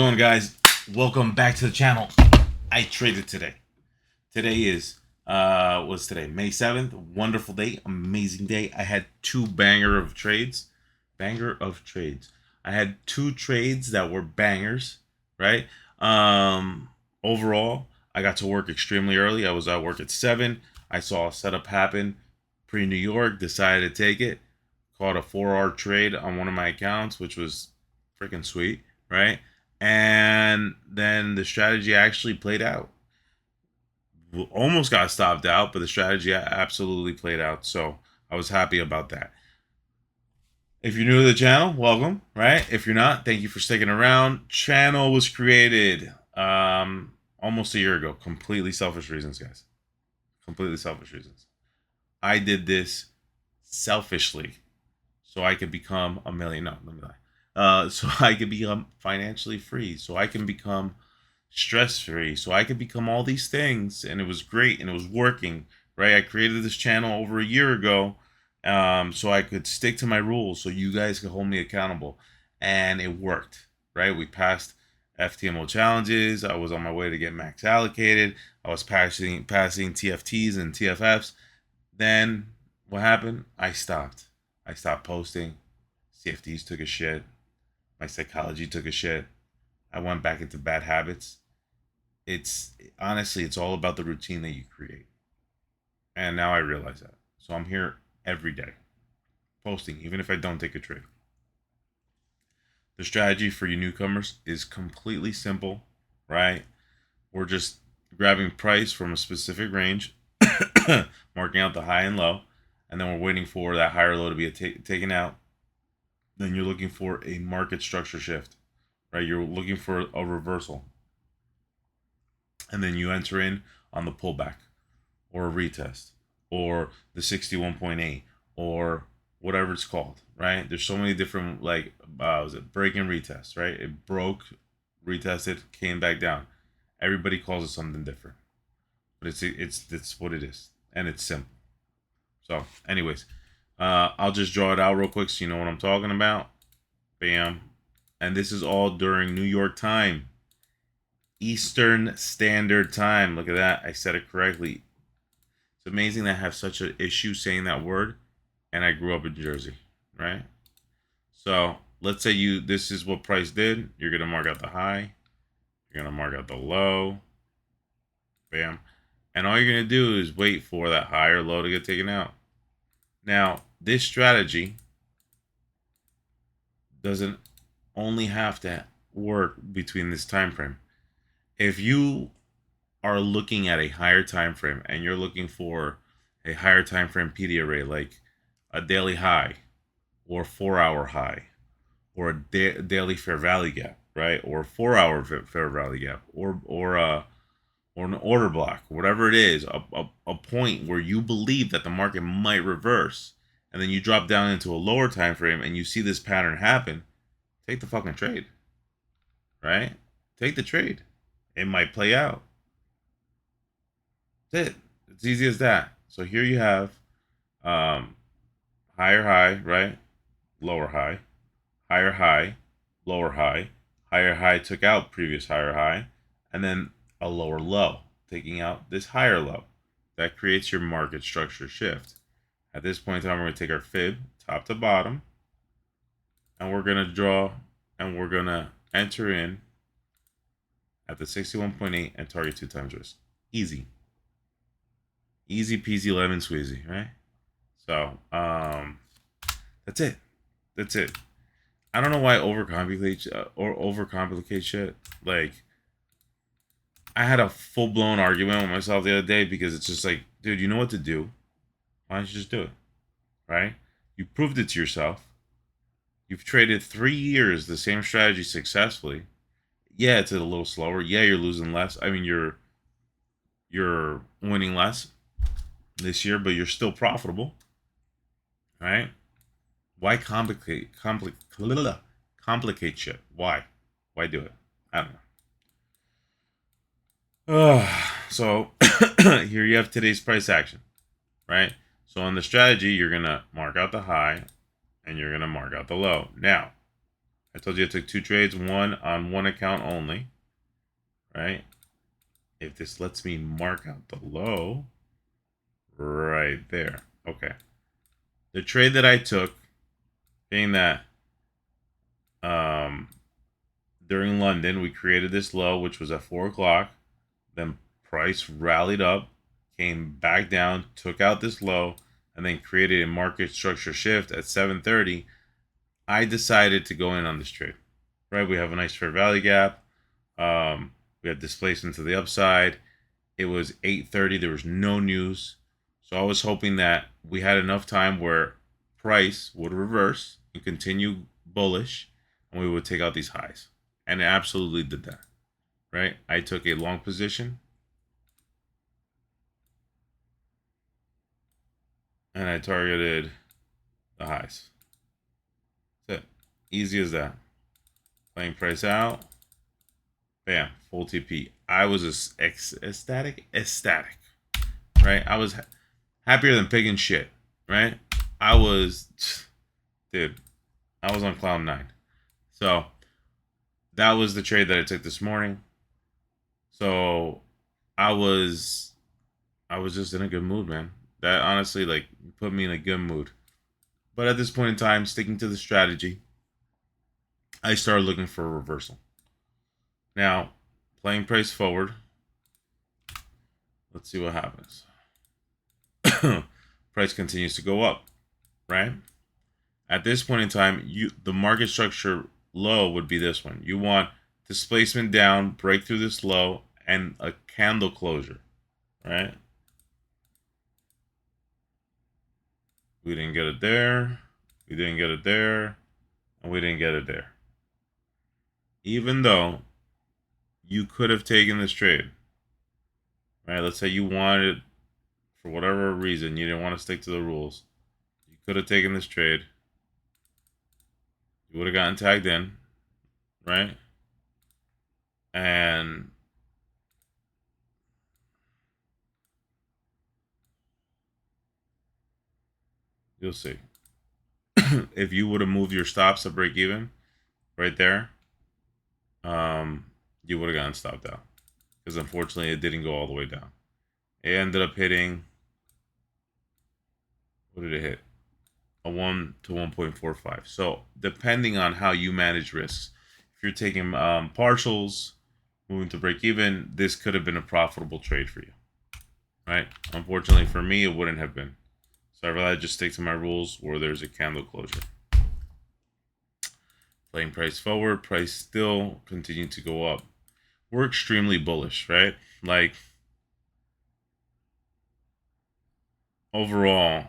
going, guys? Welcome back to the channel. I traded today. Today is what's today? May 7th. Wonderful day, amazing day. I had two banger of trades. I had two trades that were bangers, right? Overall, I got to work extremely early. I was at work at 7. I saw a setup happen pre-New York, decided to take it. Caught a 4-hour trade on one of my accounts, which was freaking sweet, right? And then the strategy actually played out. Almost got stopped out, but the strategy absolutely played out. So I was happy about that. If you're new to the channel, welcome, right? If you're not, thank you for sticking around. Channel was created almost a year ago. Completely selfish reasons, guys. Completely selfish reasons. I did this selfishly so I could become a millionaire. No, let me lie. So I could become financially free, so I can become stress-free, so I could become all these things, and it was great, and it was working, right? I created this channel over a year ago, so I could stick to my rules, so you guys could hold me accountable, and it worked, right? We passed FTMO challenges. I was on my way to get max allocated. I was passing TFTs and TFFs. Then what happened? I stopped posting. CFDs took a shit. My psychology took a shit. I went back into bad habits. It's honestly, it's all about the routine that you create. And now I realize that. So I'm here every day posting, even if I don't take a trade. The strategy for you newcomers is completely simple, right? We're just grabbing price from a specific range, marking out the high and low, and then we're waiting for that higher low to be taken out. Then you're looking for a market structure shift, right? You're looking for a reversal. And then you enter in on the pullback or a retest or the 61.8 or whatever it's called, right? There's so many different, like, was it break and retest, right? It broke, retested, came back down. Everybody calls it something different, but it's what it is, and it's simple. So anyways, I'll just draw it out real quick so you know what I'm talking about. Bam. And this is all during New York time. Eastern Standard Time. Look at that. I said it correctly. It's amazing that I have such an issue saying that word. And I grew up in Jersey, right? So let's say this is what price did. You're going to mark out the high. You're going to mark out the low. Bam. And all you're going to do is wait for that high or low to get taken out. Now, this strategy doesn't only have to work between this time frame. If you are looking at a higher time frame and you're looking for a higher time frame PD array, like a daily high or 4-hour high or a daily fair value gap, right? Or 4-hour fair value gap or an order block, whatever it is, a point where you believe that the market might reverse, and then you drop down into a lower time frame and you see this pattern happen, take the fucking trade, right? Take the trade. It might play out. That's it. It's easy as that. So here you have higher high, right? Lower high, higher high, lower high, higher high took out previous higher high, and then a lower low, taking out this higher low. That creates your market structure shift. At this point in time, we're going to take our fib, top to bottom, and we're going to draw, and we're going to enter in at the 61.8 and target 2 times risk. Easy. Easy peasy lemon squeezy, right? So, that's it. That's it. I don't know why I overcomplicate shit. Like, I had a full-blown argument with myself the other day because it's just like, dude, you know what to do. Why don't you just do it, right? You proved it to yourself. You've traded 3 years the same strategy successfully. Yeah, it's a little slower. Yeah, you're losing less. I mean, you're winning less this year, but you're still profitable, right? Why complicate shit? Why do it? I don't know. So here you have today's price action, right? So on the strategy, you're going to mark out the high and you're going to mark out the low. Now, I told you I took 2 trades, one on one account only, right? If this lets me mark out the low, right there. Okay. The trade that I took, being that um, during London, we created this low, which was at 4 o'clock. Then price rallied up, came back down, took out this low, and then created a market structure shift at 7:30. I decided to go in on this trade. Right, we have a nice fair value gap. We had displacement to the upside. It was 8:30. There was no news, so I was hoping that we had enough time where price would reverse and continue bullish, and we would take out these highs. And it absolutely did that. Right, I took a long position, and I targeted the highs. That's it. Easy as that. Playing price out. Bam. Full TP. I was ecstatic. Right? I was happier than pig and shit. Right? I was, dude, I was on cloud 9. So that was the trade that I took this morning. So I was just in a good mood, man. That honestly, like, put me in a good mood. But at this point in time, sticking to the strategy, I started looking for a reversal. Now, playing price forward. Let's see what happens. Price continues to go up, right? At this point in time, the market structure low would be this one. You want displacement down, break through this low, and a candle closure, right? We didn't get it there. We didn't get it there. And we didn't get it there. Even though you could have taken this trade, right? Let's say you wanted, for whatever reason, you didn't want to stick to the rules. You could have taken this trade. You would have gotten tagged in, right? And you'll see. If you would have moved your stops to break even right there, you would have gotten stopped out. Because unfortunately, it didn't go all the way down. It ended up hitting, what did it hit? A 1 to 1.45. So depending on how you manage risks, if you're taking partials, moving to break even, this could have been a profitable trade for you, right? Unfortunately for me, it wouldn't have been. So I'd rather just stick to my rules where there's a candle closure. Playing price forward, price still continued to go up. We're extremely bullish, right? Like, overall,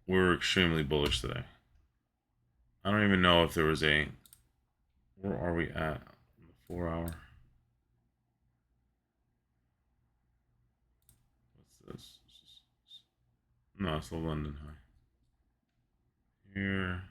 we're extremely bullish today. I don't even know if there was a, where are we at? 4 hour. What's this? No, it's the London high. Here.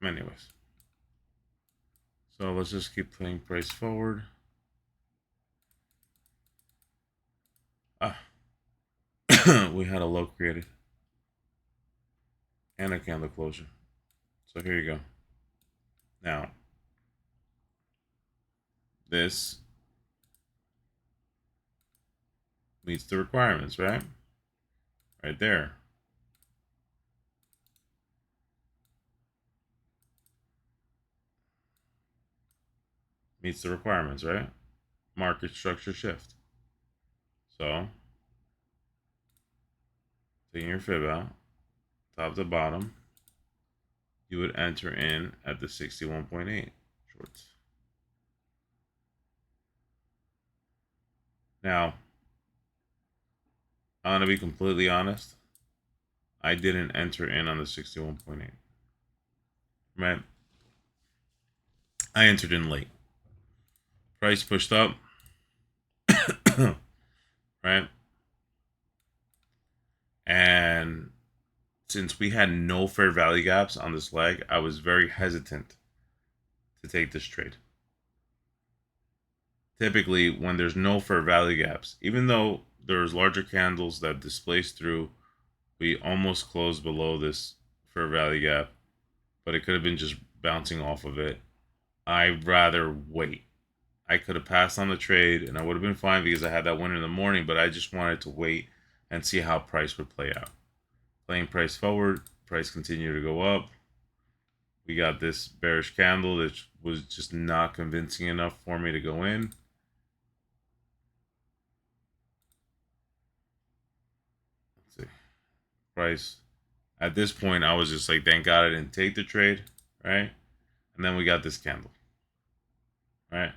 Anyways. So let's just keep playing price forward. Ah. We had a low created. And a candle closure. So here you go. Now, this meets the requirements, right? Right there. Meets the requirements, right? Market structure shift. So, taking your fib out, top to bottom, you would enter in at the 61.8 shorts. Now, I'm going to be completely honest. I didn't enter in on the 61.8. Right? I entered in late. Price pushed up. Right? And since we had no fair value gaps on this leg, I was very hesitant to take this trade. Typically, when there's no fair value gaps, even though there's larger candles that displace through, we almost closed below this fair value gap, but it could have been just bouncing off of it. I'd rather wait. I could have passed on the trade and I would have been fine because I had that winner in the morning, but I just wanted to wait and see how price would play out. Playing price forward, price continued to go up. We got this bearish candle that was just not convincing enough for me to go in. Let's see. Price. At this point, I was just like, thank God I didn't take the trade, right? And then we got this candle, right?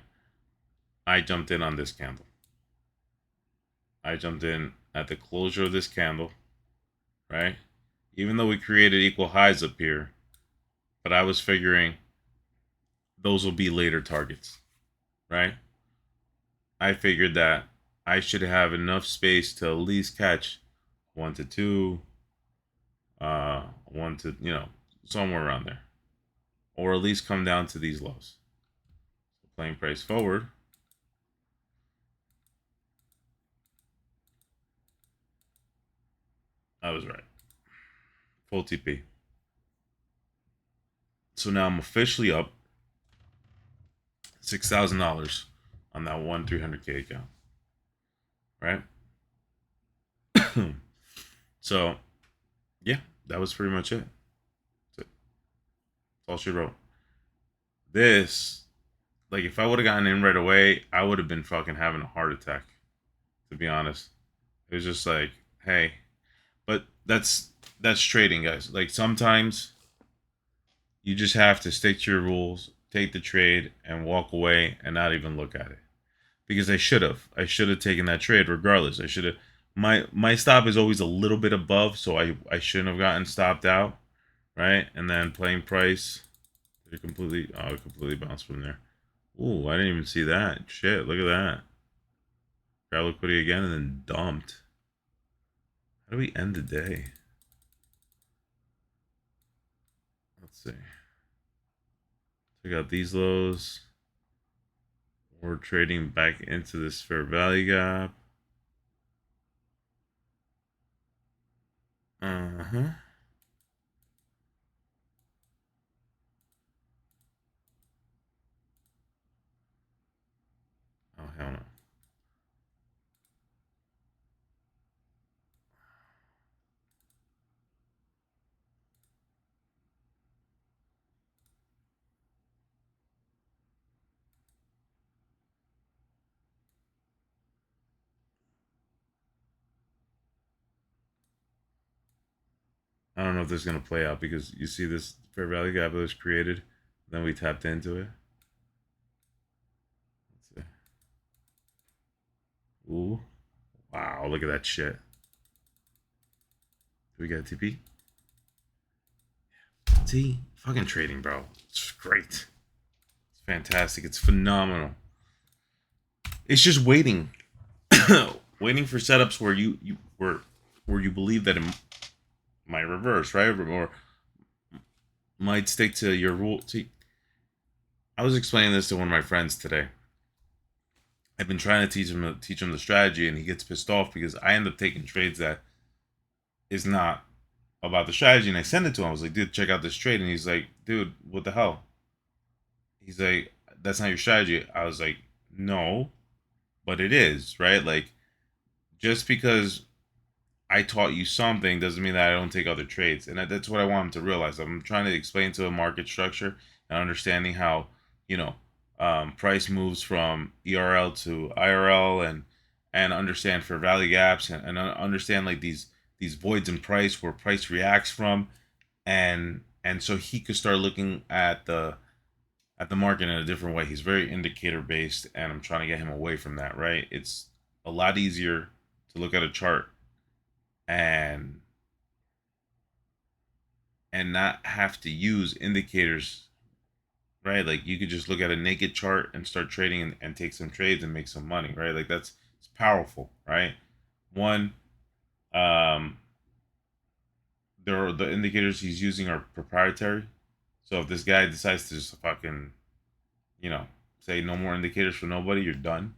I jumped in on this candle. I jumped in at the closure of this candle, right? Even though we created equal highs up here, but I was figuring those will be later targets, right? I figured that I should have enough space to at least catch 1 to 2, 1 to, somewhere around there, or at least come down to these lows. So playing price forward. I was right. Full TP. So now I'm officially up $6,000 on that 300K account, right? So, yeah, that was pretty much it. That's all she wrote. This, like, if I would have gotten in right away, I would have been fucking having a heart attack, to be honest. It was just like, hey, but that's trading, guys. Like, sometimes you just have to stick to your rules, take the trade, and walk away and not even look at it. Because I should have taken that trade regardless. I should have. My stop is always a little bit above, so I shouldn't have gotten stopped out, right? And then playing price, it completely bounced from there. Ooh, I didn't even see that. Shit, look at that. Grab liquidity again and then dumped. How do we end the day? Let's see. Check out these lows. We're trading back into this fair value gap. Uh-huh. Oh, hell no. I don't know if this is going to play out because you see this fair value gap that was created. Then we tapped into it. Let's see. Ooh. Wow, look at that shit. Do we get a TP? See? Fucking trading, bro. It's great. It's fantastic. It's phenomenal. It's just waiting. Waiting for setups where you believe that it might reverse, right? Or might stick to your rule. See, I was explaining this to one of my friends today. I've been trying to teach him the strategy, and he gets pissed off because I end up taking trades that is not about the strategy, and I send it to him. I was like, dude, check out this trade, and he's like, dude, what the hell? He's like, that's not your strategy. I was like, no, but it is, right? Like, just because I taught you something doesn't mean that I don't take other trades. And that's what I want him to realize. I'm trying to explain to him market structure and understanding how, you know, price moves from ERL to IRL, and understand fair value gaps, and understand like these voids in price where price reacts from, and so he could start looking at the market in a different way. He's very indicator based, and I'm trying to get him away from that, right? It's a lot easier to look at a chart and not have to use indicators, right? Like you could just look at a naked chart and start trading, and take some trades and make some money, right? Like it's powerful, right? One, there are the indicators he's using are proprietary. So if this guy decides to just fucking you know, say no more indicators for nobody, you're done,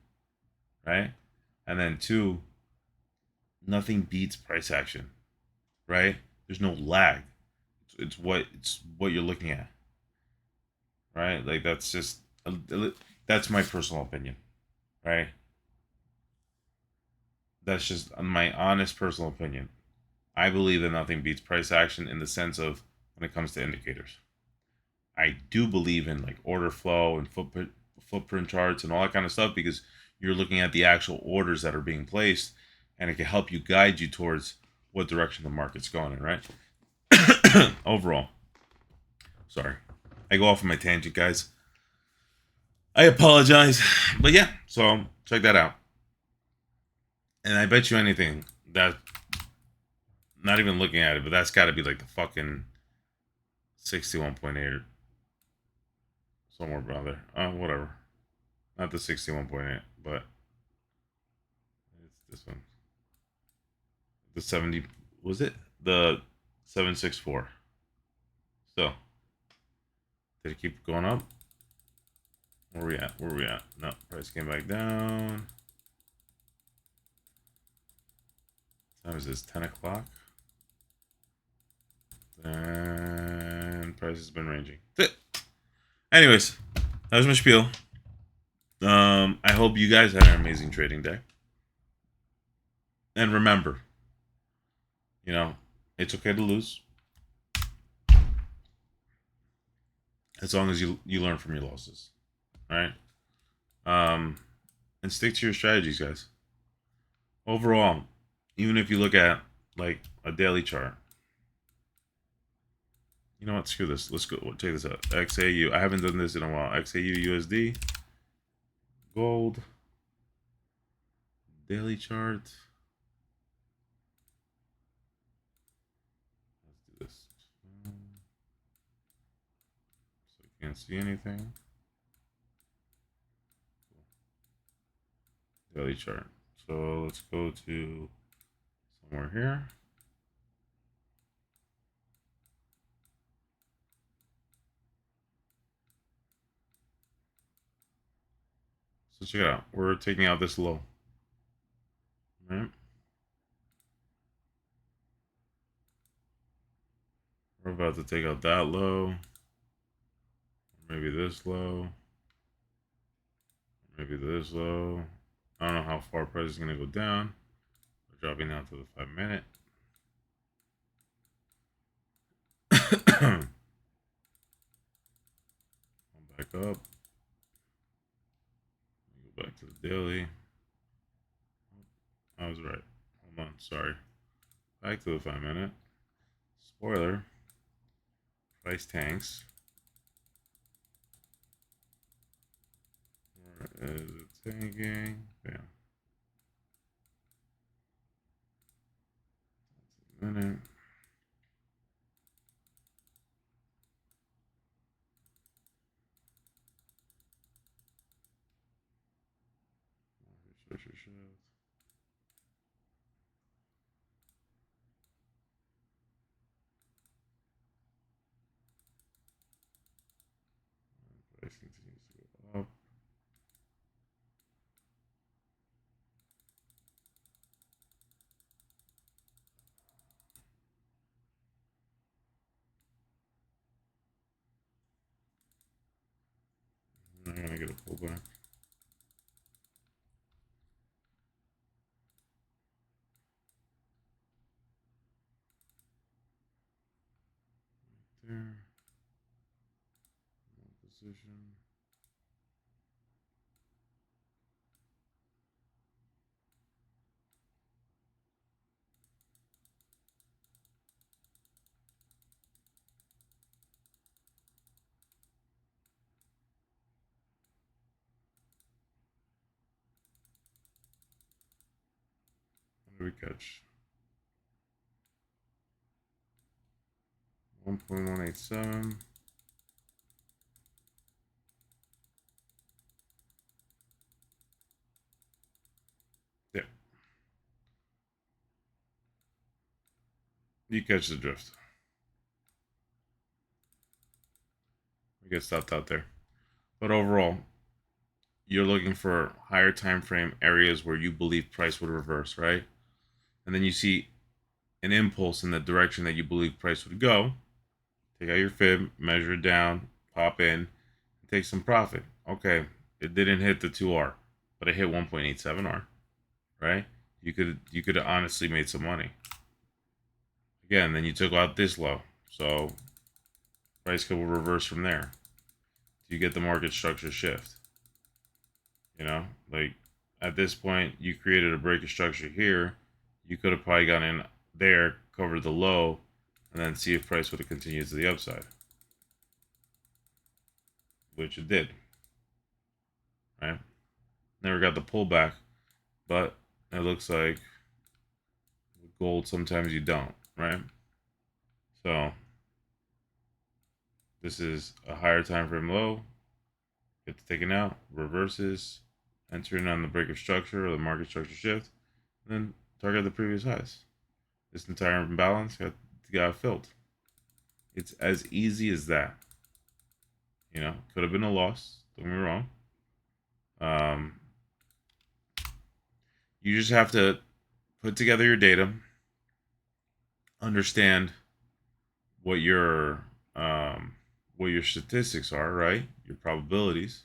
right? And then two, nothing beats price action, right? There's no lag. It's what you're looking at, right? Like that's my personal opinion, right? That's just my honest personal opinion. I believe that nothing beats price action in the sense of when it comes to indicators. I do believe in like order flow and footprint charts and all that kind of stuff because you're looking at the actual orders that are being placed and it can help you guide you towards what direction the market's going in, right? Overall. Sorry. I go off on my tangent, guys. I apologize. But yeah, so check that out. And I bet you anything that not even looking at it, but that's gotta be like the fucking 61.8 or somewhere around there. Whatever. Not the 61.8, but it's this one. The 70, was it? The 764. So, did it keep going up? Where we at? Where we at? No, price came back down. What time is this? 10 o'clock? And price has been ranging. Anyways, that was my spiel. I hope you guys had an amazing trading day. And remember, you know, it's okay to lose as long as you learn from your losses. All right. And stick to your strategies, guys. Overall, even if you look at like a daily chart, you know what? Screw this. Let's go. Check this out. XAU. I haven't done this in a while. XAU USD. Gold. Daily chart. Let's do this. So you can't see anything. Daily chart. So let's go to somewhere here. So check it out. We're taking out this low. Right? We're about to take out that low. Maybe this low. Maybe this low. I don't know how far price is going to go down. We're dropping down to the 5-minute. Back up. Go back to the daily. I was right. Hold on. Sorry. Back to the 5-minute. Spoiler. Price tanks. Where is it tanking? Bam. Minute. Price continues to go up. I'm gonna get a pullback. There. Position. What do we catch? 1.187. Yeah. You catch the drift. We get stopped out there. But overall, you're looking for higher time frame areas where you believe price would reverse, right? And then you see an impulse in the direction that you believe price would go. Take out your fib, measure it down, pop in, and take some profit. Okay, it didn't hit the 2R, but it hit 1.87R, right? You could have honestly made some money. Again, then you took out this low, so price could reverse from there. You get the market structure shift. You know, like at this point, you created a break of structure here. You could have probably gone in there, covered the low, and then see if price would have continued to the upside, which it did, right? Never got the pullback, but it looks like gold sometimes you don't, right? So this is a higher time frame low, gets taken out, reverses, entering on the break of structure or the market structure shift, and then target the previous highs. This entire imbalance got filled. It's as easy as that. You know, could have been a loss. Don't get me wrong. You just have to put together your data, understand what your statistics are, right? Your probabilities,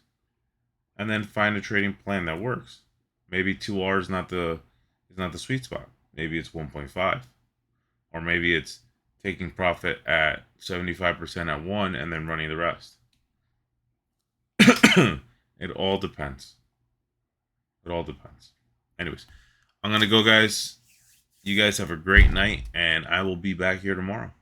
and then find a trading plan that works. Maybe 2R is not the sweet spot. Maybe it's 1.5, or maybe it's taking profit at 75% at one and then running the rest. It all depends. It all depends. Anyways, I'm gonna go, guys. You guys have a great night, and I will be back here tomorrow.